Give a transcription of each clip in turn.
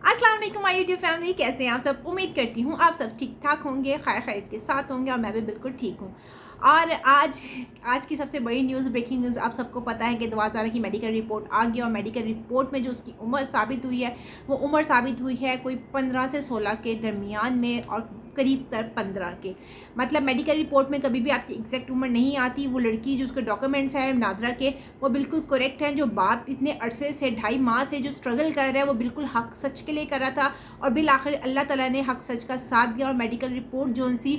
अस्सलाम वालेकुम my YouTube family, कैसे हैं आप सब। उम्मीद करती हूँ आप सब ठीक ठाक होंगे, खैर खैरियत के साथ होंगे और मैं भी बिल्कुल ठीक हूँ। और आज की सबसे बड़ी न्यूज़, ब्रेकिंग न्यूज़, आप सबको पता है कि दुआ ताला की मेडिकल रिपोर्ट आ गई और मेडिकल रिपोर्ट में जो उसकी उम्र साबित हुई है वो उम्र साबित हुई है कोई 15 से 16 के दरमियान में और करीब तर 15 के। मतलब मेडिकल रिपोर्ट में कभी भी आपकी एग्जैक्ट उम्र नहीं आती। वो लड़की जो उसके डॉक्यूमेंट्स हैं नादरा के, वो बिल्कुल करेक्ट हैं। जो बाप इतने अरसे से 2.5 माह से जो स्ट्रगल कर रहा है वो बिल्कुल हक सच के लिए कर रहा था और बिल आखिर अल्लाह ताला ने हक सच का साथ दिया और मेडिकल रिपोर्ट जोन सी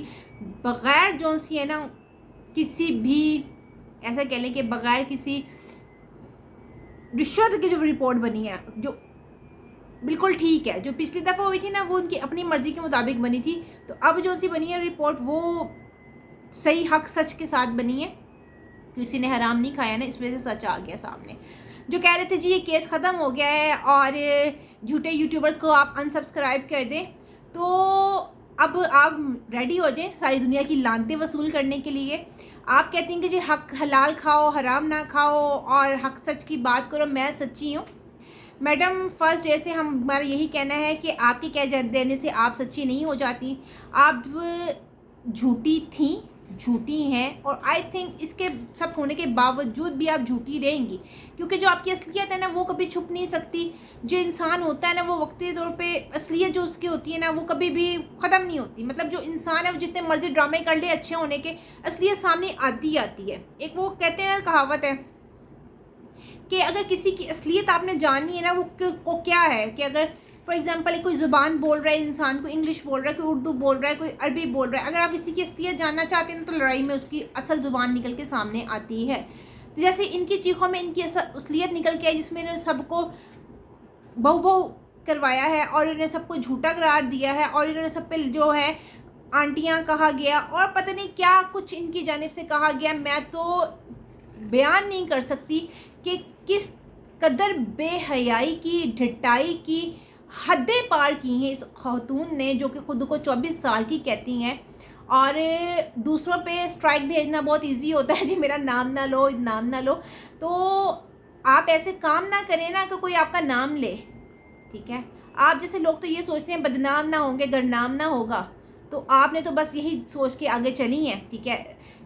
बग़ैर जोन सी है ना, किसी भी ऐसा कह लें कि बग़ैर किसी रिश्वत की जो रिपोर्ट बनी है, जो बिल्कुल ठीक है। जो पिछली दफ़ा हुई थी ना वो उनकी अपनी मर्ज़ी के मुताबिक बनी थी, तो अब जो सी बनी है रिपोर्ट वो सही हक सच के साथ बनी है। किसी ने हराम नहीं खाया ना, इस वजह से सच आ गया सामने। जो कह रहे थे जी ये केस ख़त्म हो गया है और झूठे यूट्यूबर्स को आप अनसब्सक्राइब कर दें, तो अब आप रेडी हो जाएं सारी दुनिया की लानतें वसूल करने के लिए। आप कहती हैं कि जी हक हलाल खाओ, हराम ना खाओ और हक सच की बात करो, मैं सच्ची हूँ। मैडम, फर्स्ट डे से हमारा यही कहना है कि आपके कह देने से आप सच्ची नहीं हो जाती। आप झूठी थी, झूठी हैं और आई थिंक इसके सब होने के बावजूद भी आप झूठी रहेंगी, क्योंकि जो आपकी असलियत है ना वो कभी छुप नहीं सकती। जो इंसान होता है ना वो वक्ती तौर पे असलियत जो उसकी होती है ना वो कभी भी ख़त्म नहीं होती। मतलब जो इंसान है वो जितने मर्जी ड्रामे कर ले अच्छे होने के, असलियत सामने आती आती है। एक वो कहते हैं ना, कहावत है कि अगर किसी की असलियत आपने जाननी है ना वो क्या है कि अगर फॉर एग्जांपल कोई ज़ुबान बोल रहा है इंसान, कोई इंग्लिश बोल रहा है, कोई उर्दू बोल रहा है, कोई अरबी बोल रहा है, अगर आप किसी की असलियत जानना चाहते हैं तो लड़ाई में उसकी असल ज़ुबान निकल के सामने आती है। तो जैसे इनकी चीखों में इनकी असलियत निकल के आई, जिसमें इन्होंने सबको बहु बहु करवाया है और इन्होंने सबको झूठा करार दिया है और इन्होंने सब पे जो है आंटियाँ कहा गया और पता नहीं क्या कुछ इनकी जानिब से कहा गया। मैं तो बयान नहीं कर सकती कि किस कदर बेहयाई की, ढिठाई की हदें पार की हैं इस खातून ने, जो कि खुद को 24 साल की कहती हैं। और दूसरों पे स्ट्राइक भेजना बहुत इजी होता है जी, मेरा नाम ना लो, नाम ना लो। तो आप ऐसे काम ना करें ना कि कोई आपका नाम ले, ठीक है। आप जैसे लोग तो ये सोचते हैं बदनाम ना होंगे अगर नाम ना होगा, तो आपने तो बस यही सोच के आगे चली हैं, ठीक है।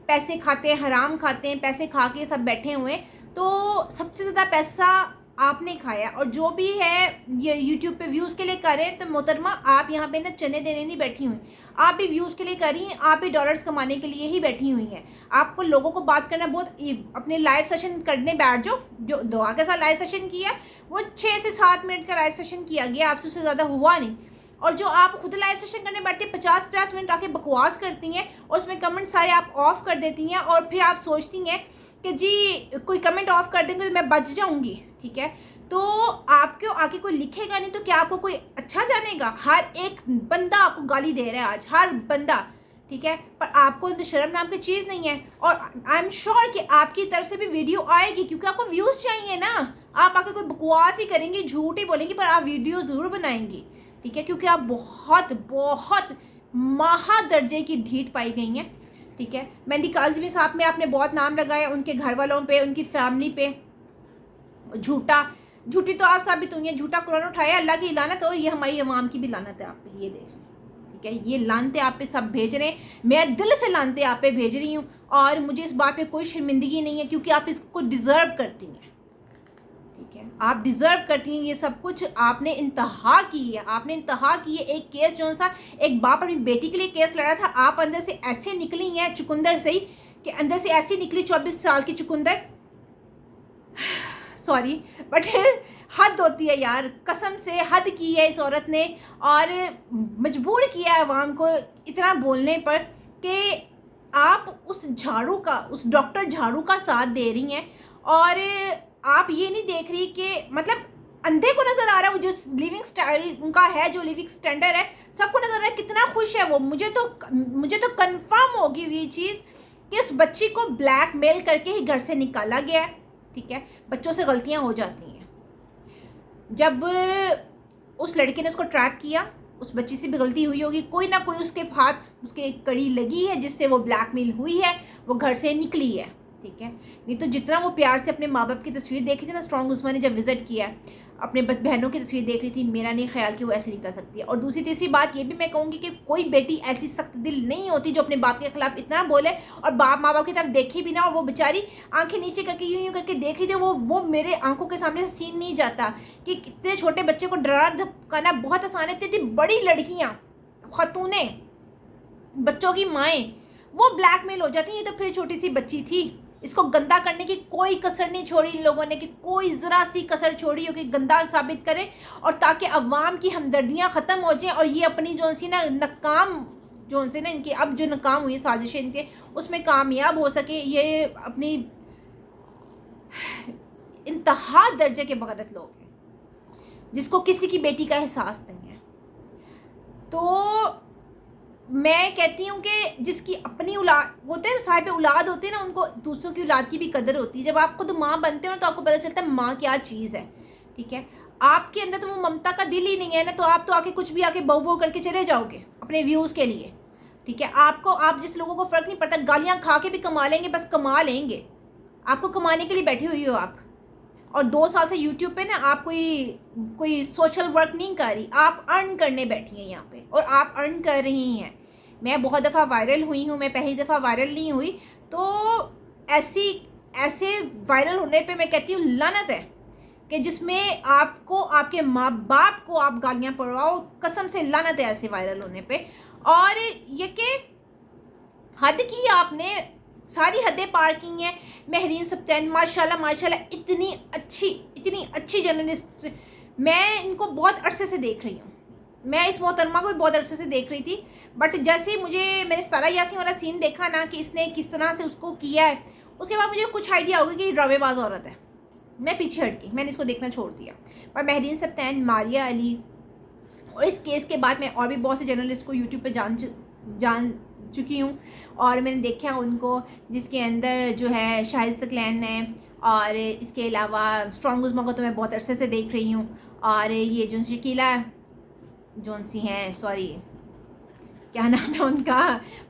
पैसे खाते हैं, हराम खाते हैं, पैसे खा के सब बैठे हुए हैं, तो सबसे ज़्यादा पैसा आपने खाया। और जो भी है ये यूट्यूब पे व्यूज़ के लिए करें, तो मोहतरमा आप यहाँ पे ना चने देने नहीं बैठी हुई, आप भी व्यूज़ के लिए करी हैं, आप भी डॉलर्स कमाने के लिए ही बैठी हुई हैं। आपको लोगों को बात करना बहुत, अपने लाइव सेशन करने बैठ जाओ। जो दुआ के साथ लाइव सेशन किया वो 6 से 7 मिनट का लाइव सेशन किया गया, आपसे उससे ज़्यादा हुआ नहीं। और जो आप खुद लाइव सेशन करने बैठती हैं 50-50 मिनट आके बकवास करती हैं और उसमें कमेंट सारे आप ऑफ कर देती हैं और फिर आप सोचती हैं कि जी कोई कमेंट ऑफ कर देंगे तो मैं बच जाऊंगी, ठीक है। तो आपको आके कोई लिखेगा नहीं तो क्या आपको कोई अच्छा जानेगा? हर एक बंदा आपको गाली दे रहा है आज, हर बंदा, ठीक है। पर आपको तो शर्म नाम की चीज़ नहीं है और आई एम श्योर कि आपकी तरफ से भी वीडियो आएगी, क्योंकि आपको व्यूज़ चाहिए ना। आप आके कोई बकवास ही करेंगी, झूठ ही बोलेंगी, पर आप वीडियो ज़रूर बनाएंगी, ठीक है, क्योंकि आप बहुत बहुत महा दर्जे की ढीठ पाई गई हैं, ठीक है। मेहंदी काज़मी साहब में आपने बहुत नाम लगाया, उनके घर वालों पे, उनकी फैमिली पे। झूठी तो आप साबित हुई हैं, झूठा कुरान उठाया, अल्लाह की लानत और ये हमारी अवाम की भी लानत है आप पे, ये देख, ठीक है। ये लानते आप पे सब भेज रहे हैं, मैं दिल से लानते आप पे भेज रही हूँ और मुझे इस बात पे कोई शर्मिंदगी नहीं है, क्योंकि आप इसको डिज़र्व करती हैं, ठीक है। आप डिज़र्व करती हैं ये सब कुछ। आपने इंतहा की है, आपने इंतहा की है। एक केस जो सा एक बाप अपनी बेटी के लिए केस लड़ा था, आप अंदर से ऐसे निकली हैं चुकंदर से ही, कि अंदर से ऐसी निकली 24 साल की चुकंदर, सॉरी बट हद होती है यार, कसम से हद की है इस औरत ने और मजबूर किया है अवाम को इतना बोलने पर कि आप उस झाड़ू का, उस डॉक्टर झाड़ू का साथ दे रही हैं और आप ये नहीं देख रही कि मतलब अंधे को नज़र आ रहा है वो जो लिविंग स्टाइल उनका है, जो लिविंग स्टैंडर्ड है, सबको नज़र आ रहा है कितना खुश है वो। मुझे तो कंफर्म होगी ये चीज़ कि उस बच्ची को ब्लैकमेल करके ही घर से निकाला गया है, ठीक है। बच्चों से गलतियां हो जाती हैं। जब उस लड़के ने उसको ट्रैप किया, उस बच्ची से भी गलती हुई होगी, कोई ना कोई उसके हाथ उसके कड़ी लगी है जिससे वो ब्लैकमेल हुई है, वो घर से निकली है, ठीक है। नहीं तो जितना वो प्यार से अपने माँ बाप की तस्वीर देखी थी ना स्ट्रॉन्ग उस्मान ने जब विज़िट किया, अपने बहनों की तस्वीर देख रही थी, मेरा नहीं ख्याल कि वो ऐसे निकल सकती है। और दूसरी तीसरी बात ये भी मैं कहूँगी कि कोई बेटी ऐसी सख्त दिल नहीं होती जो अपने बाप के खिलाफ इतना बोले और माँ बाप की तरफ देखे भी ना, और वो बेचारी आंखें नीचे करके यूं करके देख रही थी। वो मेरे आंखों के सामने से सीन नहीं जाता कि कितने छोटे बच्चे को डरा धमकाना बहुत आसान है। इतनी बड़ी लड़कियाँ, खतूनें, बच्चों की माएँ, वो ब्लैकमेल हो जाती हैं। ये तो फिर छोटी सी बच्ची थी, इसको गंदा करने की कोई कसर नहीं छोड़ी इन लोगों ने, कि कोई ज़रा सी कसर छोड़ी हो कि गंदा साबित करें, और ताकि अवाम की हमदर्दियाँ ख़त्म हो जाएं और ये अपनी जो सी ना नाकाम जो से ना इनकी अब जो नाकाम हुई साजिशें इनके, उसमें कामयाब हो सके। ये अपनी इंतहा दर्जे के बगैरत लोग हैं जिसको किसी की बेटी का एहसास नहीं है। तो मैं कहती हूँ कि जिसकी अपनी औलाद होते हैं, साहिब औलाद होते हैं ना, उनको दूसरों की औलाद की भी कदर होती है। जब आप खुद माँ बनते हो ना तो आपको पता चलता है माँ क्या चीज़ है। ठीक है, आपके अंदर तो वो ममता का दिल ही नहीं है ना, तो आप तो आके कुछ भी आके बहू बहू करके चले जाओगे अपने व्यूज़ के लिए। ठीक है, आप जिस लोगों को फ़र्क नहीं पड़ता, गालियाँ खा के भी कमा लेंगे, बस कमा लेंगे, आपको कमाने के लिए बैठी हुई हो आप। और 2 साल से यूट्यूब पे ना आप कोई सोशल वर्क नहीं कर रही, आप अर्न करने बैठी हैं यहाँ पे, और आप अर्न कर रही हैं। मैं बहुत दफ़ा वायरल हुई हूँ, मैं पहली दफ़ा वायरल नहीं हुई। तो ऐसे वायरल होने पे मैं कहती हूँ लानत है कि जिसमें आपको आपके माँ बाप को आप गालियाँ पड़वाओ, कसम से लानत है ऐसे वायरल होने पे। और ये कि हद की आपने, सारी हदें पार की हैं। महरीन सब्तैन माशाल्लाह माशाल्लाह इतनी अच्छी जर्नलिस्ट, मैं इनको बहुत अरसे से देख रही हूँ। मैं इस मोहतरमा को भी बहुत अरसे से देख रही थी, बट जैसे मैंने सारा यासीन वाला सीन देखा ना कि इसने किस तरह से उसको किया है, उसके बाद मुझे कुछ आइडिया हो गया कि ड्रामेबाज औरत है। मैं पीछे हट गई, मैंने इसको देखना छोड़ दिया। पर महरीन सब्तैन, मारिया अली, और इस केस के बाद मैं और भी बहुत से जर्नलिस्ट को यूट्यूब पे जान चुकी हूँ और मैंने देखा उनको, जिसके अंदर जो है शाहिद सकलैन है, और इसके अलावा स्ट्रॉन्ग उज़मा को तो मैं बहुत अरसे से देख रही हूँ, और ये जो शकीला जोन सी हैं, सॉरी क्या नाम है उनका,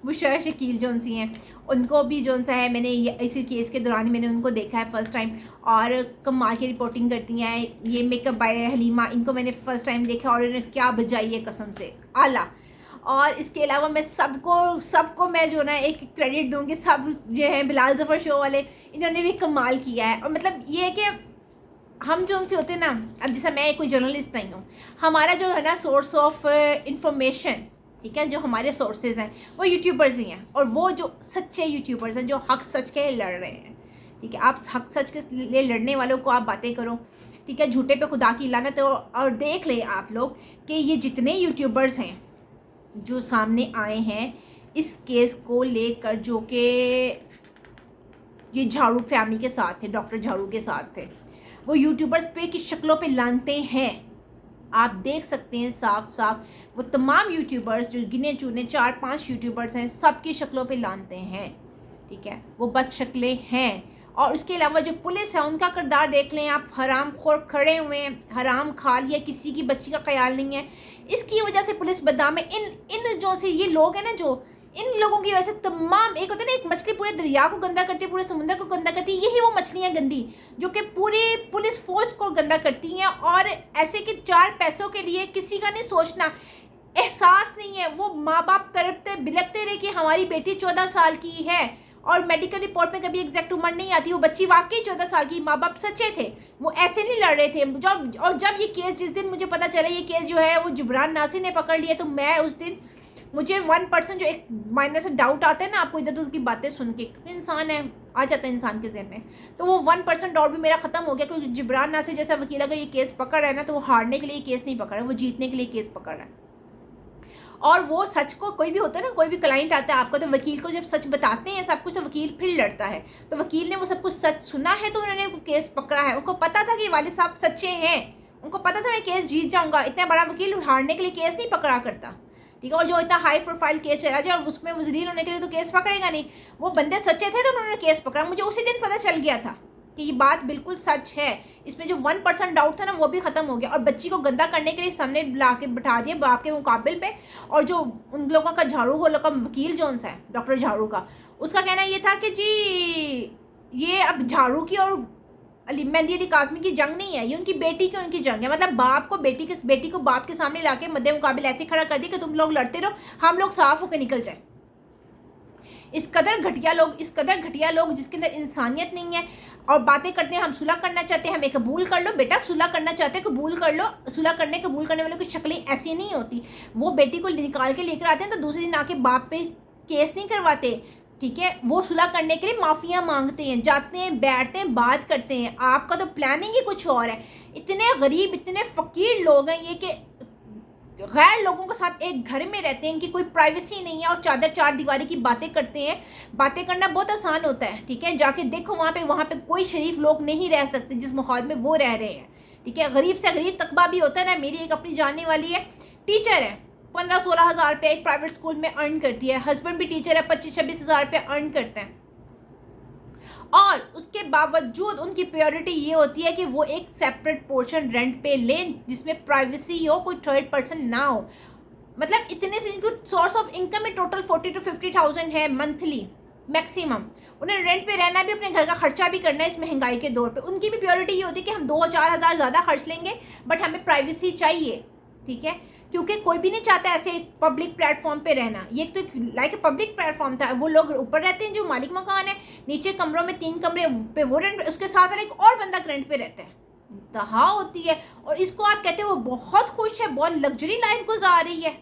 बुशरा शकील जोन सी हैं, उनको भी जोन सा है मैंने इसी केस के दौरान मैंने उनको देखा है फ़र्स्ट टाइम, और कमाल की रिपोर्टिंग करती हैं। ये मेकअप बाय हलीमा, इनको मैंने फ़र्स्ट टाइम देखा और इन्होंने क्या बजाई है कसम से आला। और इसके अलावा मैं सबको मैं जो ना एक क्रेडिट दूँगी, सब जो है बिलाल ज़फ़र शो वाले, इन्होंने भी कमाल किया है। और मतलब ये है कि हम जो उनसे होते हैं ना, अब जैसा मैं कोई जर्नलिस्ट नहीं हूँ, हमारा जो है ना सोर्स ऑफ इंफॉर्मेशन, ठीक है, जो हमारे सोर्सेज हैं वो यूट्यूबर्स ही हैं, और वो जो सच्चे यूट्यूबर्स हैं जो हक सच के लिए लड़ रहे हैं। ठीक है, आप हक सच के लिए लड़ने वालों को आप बातें करो, ठीक है, झूठे पे खुदा की लानत। और देख लें आप लोग कि ये जितने यूट्यूबर्स हैं जो सामने आए हैं इस केस को लेकर, जो कि ये झाड़ू फैमिली के साथ थे, डॉक्टर झाड़ू के साथ थे, वो यूट्यूबर्स पे की शक्लों पे लानते हैं। आप देख सकते हैं साफ साफ, वो तमाम यूट्यूबर्स जो गिने चुने 4-5 यूट्यूबर्स हैं, सबकी शक्लों पे लानते हैं। ठीक है, वो बद शक्लें हैं। और उसके अलावा जो पुलिस है उनका किरदार देख लें आप, हराम खोर खड़े हुए हैं, हराम खा लिया, किसी की बच्ची का ख्याल नहीं है। इसकी वजह से पुलिस बदनाम है। इन जो से ये लोग हैं ना, जो इन लोगों की वजह से तमाम, एक होता है ना एक मछली पूरे दरिया को गंदा करती है, पूरे समुद्र को गंदा करती है, यही वो मछलियाँ गंदी जो कि पूरी पुलिस फोर्स को गंदा करती हैं। और ऐसे कि 4 पैसों के लिए किसी का नहीं सोचना, एहसास नहीं है। वो माँ बाप तड़पते बिलखते रहे कि हमारी बेटी 14 साल की है, और मेडिकल रिपोर्ट में कभी एग्जैक्ट उम्र नहीं आती, वो बच्ची वाकई 14 साल की, माँ बाप सच्चे थे, वो ऐसे नहीं लड़ रहे थे। जब ये केस, जिस दिन मुझे पता चला ये केस जो है वो जिब्रान नासिर ने पकड़ लिया, तो मैं उस दिन, मुझे 1% जो एक माइनर से डाउट आता है ना आपको इधर उधर की बातें सुन के, इंसान है आ जाता है इंसान के ज़हन में, तो वो 1% डाउट भी मेरा ख़त्म हो गया, क्योंकि जिब्रान नासिर जैसा वकील अगर ये केस पकड़ रहा है ना, तो वो हारने के लिए केस नहीं पकड़ रहा है, वो जीतने के लिए केस पकड़ रहा है। और वो सच को, कोई भी होता है ना, कोई भी क्लाइंट आता है आपको, तो वकील को जब सच बताते हैं सब कुछ, तो वकील फिर लड़ता है। तो वकील ने वो सब कुछ सच सुना है, तो उन्होंने केस पकड़ा है। उनको पता था कि वालिद साहब सच्चे हैं, उनको पता था मैं केस जीत जाऊंगा। इतना बड़ा वकील हारने के लिए केस नहीं पकड़ा करता, ठीक है। और जो इतना हाई प्रोफाइल केस चला जाए और उसमें वज़ीर होने के लिए तो केस पकड़ेगा नहीं। वो बंदे सच्चे थे तो उन्होंने केस पकड़ा। मुझे उसी दिन पता चल गया था कि ये बात बिल्कुल सच है। इसमें जो 1% डाउट था ना, वो भी ख़त्म हो गया। और बच्ची को गंदा करने के लिए सामने ला के बिठा दिया बाप के मुकाबिल पे। और जो उन लोगों का झाड़ू, वो लोग का वकील जो सा है डॉक्टर झाड़ू का, उसका कहना ये था कि जी ये अब झाड़ू की और मेहंदी अली काज़मी की जंग नहीं है, ये उनकी बेटी की उनकी जंग है। मतलब बाप को बेटी को बाप के सामने लाके मद्दे मुकाबिल ऐसे खड़ा कर दिया कि तुम लोग लड़ते रहो, हम लोग साफ होकर निकल जाए। इस कदर घटिया लोग जिसके अंदर इंसानियत नहीं है और बातें करते हैं हम सुलह करना चाहते हैं, हमें कबूल कर लो बेटा, सुलह करना चाहते हैं कबूल कर लो। सुलह कबूल करने वालों की शक्लें ऐसी नहीं होती। वो बेटी को निकाल के लेकर आते हैं तो दूसरे दिन आके बाप पे केस नहीं करवाते, ठीक है। वो सुलह करने के लिए माफ़ियाँ मांगते हैं, जाते हैं, बैठते हैं, बात करते हैं। आपका तो प्लानिंग ही कुछ और है। इतने गरीब, इतने फ़कीर लोग हैं ये कि गैर लोगों के साथ एक घर में रहते हैं, इनकी कोई प्राइवेसी नहीं है और चादर चार दीवारी की बातें करते हैं। बातें करना बहुत आसान होता है, ठीक है। जाके देखो वहाँ पे कोई शरीफ लोग नहीं रह सकते जिस माहौल में वो रह रहे हैं, ठीक है। गरीब से गरीब तकबा भी होता है ना। मेरी एक अपनी जानने वाली है, टीचर है, 15-16 हज़ार रुपये एक प्राइवेट स्कूल में अर्न करती है। हस्बैंड भी टीचर है, 25-26 हज़ार रुपये अर्न करते हैं। और उसके बावजूद उनकी प्रायोरिटी ये होती है कि वो एक सेपरेट पोर्शन रेंट पे लें जिसमें प्राइवेसी हो, कोई थर्ड पर्सन ना हो। मतलब इतने से इनकी सोर्स ऑफ इनकम में टोटल 40 to 50,000 है मंथली मैक्सिमम। उन्हें रेंट पे रहना भी, अपने घर का खर्चा भी करना है इस महंगाई के दौर पे। उनकी भी प्रायोरिटी ये होती है कि हम 2-4 हज़ार ज़्यादा खर्च लेंगे बट हमें प्राइवेसी चाहिए, ठीक है। क्योंकि कोई भी नहीं चाहता ऐसे पब्लिक प्लेटफॉर्म पे रहना। ये तो लाइक पब्लिक प्लेटफॉर्म था। वो लोग ऊपर रहते हैं जो मालिक मकान है, नीचे कमरों में 3 कमरे पे वो रेंट, उसके साथ एक और बंदा रेंट पे रहता है। इंतहा होती है। और इसको आप कहते हो वो बहुत खुश है, बहुत लग्जरी लाइफ गुजार रही है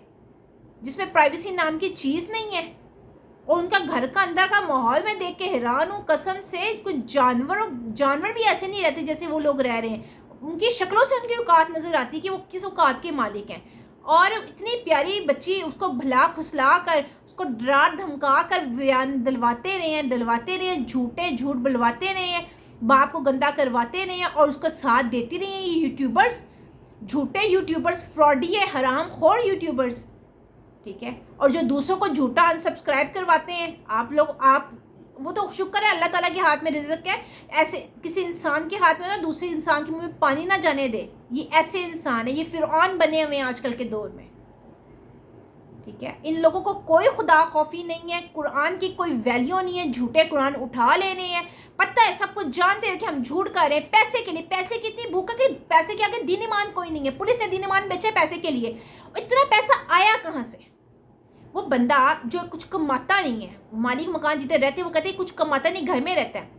जिसमें प्राइवेसी नाम की चीज़ नहीं है। और उनका घर का अंदर का माहौल मैं देख के हैरान हूँ कसम से। कुछ जानवर भी ऐसे नहीं रहते जैसे वो लोग रह रहे हैं। उनकी शक्लों से उनकी औकात नज़र आती है कि वो किस औकात के मालिक हैं। और इतनी प्यारी बच्ची, उसको भला फुसला कर, उसको डरा धमका कर बयान दिलवाते रहे हैं, झूठ बुलवाते रहे हैं, बाप को गंदा करवाते रहे हैं और उसका साथ देती रही हैं ये यूट्यूबर्स, झूठे यूट्यूबर्स, फ्रॉडी है, हराम खोर यूट्यूबर्स, ठीक है। और जो दूसरों को झूठा अनसब्सक्राइब करवाते हैं आप वो तो शुक्र है अल्लाह ताला के हाथ में रिज़्क़ है। ऐसे किसी इंसान के हाथ में ना दूसरे इंसान के मुंह में पानी ना जाने दे। ये ऐसे इंसान है, ये फिरौन बने हुए हैं आजकल के दौर में, ठीक है। इन लोगों को कोई खुदा खौफी नहीं है, कुरान की कोई वैल्यू नहीं है, झूठे कुरान उठा लेने हैं। पता है, सब कुछ जानते हैं कि हम झूठ कर रहे हैं पैसे के लिए। पैसे की इतनी भूख है कि पैसे के आगे दीन ईमान कोई नहीं है। पुलिस ने दीन ईमान बेचे पैसे के लिए। इतना पैसा आया कहाँ से? वो बंदा जो कुछ कमाता नहीं है, मालिक मकान जितने रहते हैं वो कहते हैं कुछ कमाता नहीं, घर में रहता है।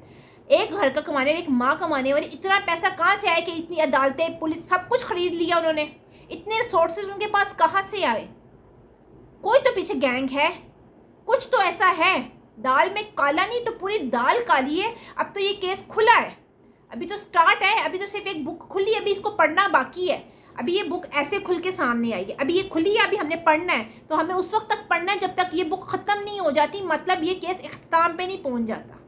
एक घर का कमाने वाले, एक माँ कमाने वाली, इतना पैसा कहाँ से आया कि इतनी अदालतें, पुलिस, सब कुछ खरीद लिया उन्होंने। इतने रिसोर्सेज उनके पास कहाँ से आए? कोई तो पीछे गैंग है, कुछ तो ऐसा है। दाल में काला नहीं तो पूरी दाल काली है। अब तो ये केस खुला है, अभी तो स्टार्ट है, अभी तो सिर्फ एक बुक खुली है, अभी इसको पढ़ना बाकी है। अभी ये बुक ऐसे खुल के सामने आई है, अभी ये खुली है, अभी हमने पढ़ना है। तो हमें उस वक्त तक पढ़ना है जब तक ये बुक ख़त्म नहीं हो जाती, मतलब ये केस इख्तिताम पे नहीं पहुंच जाता।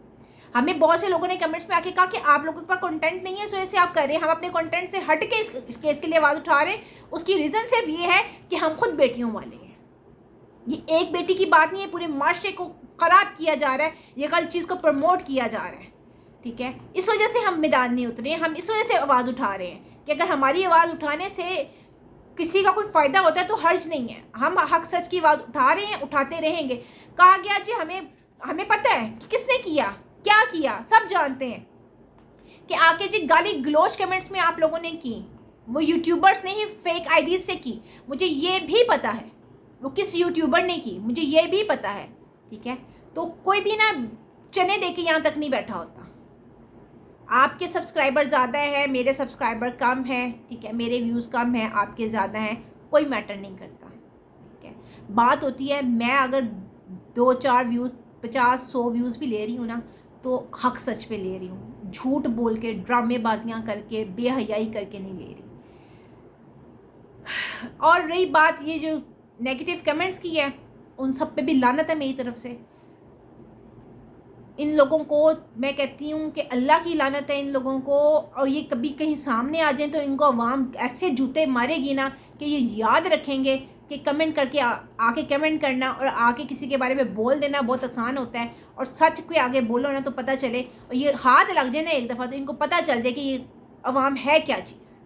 हमें बहुत से लोगों ने कमेंट्स में आके कहा कि आप लोगों के पास कंटेंट नहीं है, इस वजह से आप कर रहे हैं। हम अपने कंटेंट से हट के इस केस के लिए आवाज़ उठा रहे हैं। उसकी रीज़न सिर्फ ये है कि हम खुद बेटियों वाले हैं। ये एक बेटी की बात नहीं है, पूरे माशरे को ख़राब किया जा रहा है, ये गलत चीज़ को प्रमोट किया जा रहा है, ठीक है। इस वजह से हम मैदान नहीं उतरे, हम इस वजह से आवाज़ उठा रहे हैं कि अगर हमारी आवाज़ उठाने से किसी का कोई फ़ायदा होता है तो हर्ज नहीं है। हम हक सच की आवाज़ उठा रहे हैं, उठाते रहेंगे। कहा गया जी हमें पता है कि किसने किया, क्या किया, सब जानते हैं कि आके जी गाली गलोच कमेंट्स में आप लोगों ने की, वो यूट्यूबर्स ने ही फेक आईडीज़ से की। मुझे ये भी पता है वो किस यूट्यूबर ने की, मुझे ये भी पता है, ठीक है। तो कोई भी ना चने दे के यहाँ तक नहीं बैठा होता। आपके सब्सक्राइबर ज़्यादा है, मेरे सब्सक्राइबर कम है, ठीक है, मेरे व्यूज़ कम हैं, आपके ज़्यादा हैं, कोई मैटर नहीं करता, ठीक है। बात होती है मैं अगर 2-4 व्यूज़, 50-100 व्यूज़ भी ले रही हूँ ना तो हक सच पे ले रही हूँ, झूठ बोल के, ड्रामेबाजियाँ करके, बेहयाई करके नहीं ले रही। और रही बात ये जो नेगेटिव कमेंट्स की है, उन सब पे भी लानत है मेरी तरफ से। इन लोगों को मैं कहती हूँ कि अल्लाह की लानत है इन लोगों को। और ये कभी कहीं सामने आ जाएं तो इनको अवाम ऐसे जूते मारेगी ना कि ये याद रखेंगे कि कमेंट करके आके कमेंट करना और आके किसी के बारे में बोल देना बहुत आसान होता है। और सच के आगे बोलो ना तो पता चले, और ये हाथ लग जाए ना एक दफ़ा तो इनको पता चल जाए कि ये अवाम है क्या चीज़।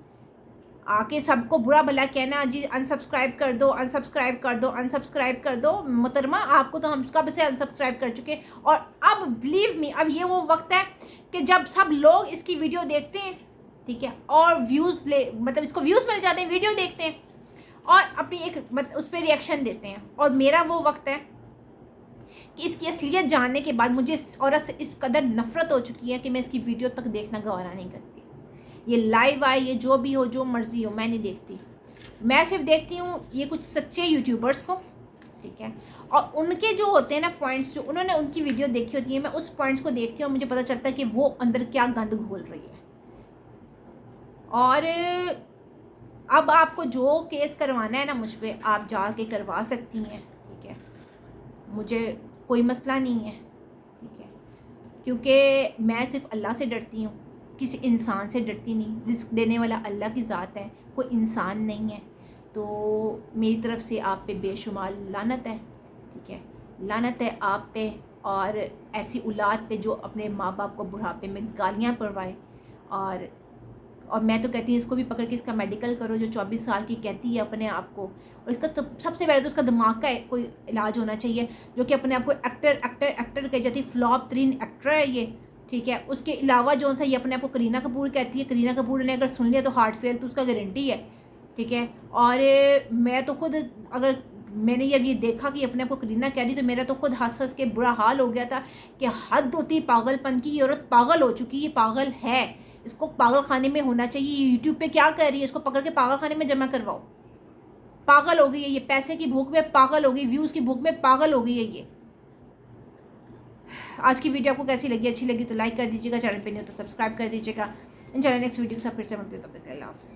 आके सबको बुरा भला कहना, जी अनसब्सक्राइब कर दो, अनसब्सक्राइब कर दो, अनसब्सक्राइब कर दो। मोहतरमा आपको तो हम कब से अनसब्सक्राइब कर चुके। और अब बिलीव मी, अब ये वो वक्त है कि जब सब लोग इसकी वीडियो देखते हैं, ठीक है, और व्यूज़ मतलब इसको व्यूज़ मिल जाते हैं, वीडियो देखते हैं और अपनी एक उस पर रिएक्शन देते हैं, और मेरा वो वक्त है कि इसकी असलियत जानने के बाद मुझे इस औरत से इस कदर नफ़रत हो चुकी है कि मैं इसकी वीडियो तक देखना गवारा नहीं करती। ये लाइव आए, ये जो भी हो, जो मर्ज़ी हो, मैं नहीं देखती। मैं सिर्फ देखती हूँ ये कुछ सच्चे यूट्यूबर्स को, ठीक है, और उनके जो होते हैं ना पॉइंट्स, जो उन्होंने उनकी वीडियो देखी होती है, मैं उस पॉइंट्स को देखती हूँ और मुझे पता चलता है कि वो अंदर क्या गंद घोल रही है। और अब आपको जो केस करवाना है ना मुझ पर, आप जाके करवा सकती हैं, ठीक है, मुझे कोई मसला नहीं है, ठीक है, क्योंकि मैं सिर्फ अल्लाह से डरती हूँ, किसी इंसान से डरती नहीं। रिस्क देने वाला अल्लाह की ज़ात है, कोई इंसान नहीं है। तो मेरी तरफ से आप पे बेशुमार लानत है, ठीक है, लानत है आप पे और ऐसी औलाद पे जो अपने माँ बाप को बुढ़ापे में गालियाँ पड़वाए। और मैं तो कहती हूँ इसको भी पकड़ के इसका मेडिकल करो, जो 24 साल की कहती है अपने आप को। और इसका तो सबसे पहले तो उसका दिमाग का कोई इलाज होना चाहिए, जो कि अपने आप को एक्टर कह जाती है, फ्लॉप 3 एक्टर है ये, ठीक है। उसके अलावा जो सा ये अपने आप को करीना कपूर कहती है, करीना कपूर ने अगर सुन लिया तो हार्ट फेल तो उसका गारंटी है, ठीक है। और मैं तो खुद, अगर मैंने ये देखा कि अपने आप को करीना कह रही, तो मेरा तो खुद हंस के बुरा हाल हो गया था कि हद होती पागलपन की। ये औरत पागल हो चुकी है, ये पागल है, इसको पागल खाने में होना चाहिए। यूट्यूब पे क्या कर रही है, इसको पकड़ के पागल खाने में जमा करवाओ। पागल हो गई है ये, पैसे की भूख में पागल हो गई, व्यूज़ की भूख में पागल हो गई है ये। आज की वीडियो आपको कैसी लगी? अच्छी लगी तो लाइक कर दीजिएगा, चैनल पे नहीं हो तो सब्सक्राइब कर दीजिएगा। इंशाल्लाह नेक्स्ट वीडियो के साथ फिर से मिलते हैं, तब तक के लिए अल्लाह हाफ़िज़।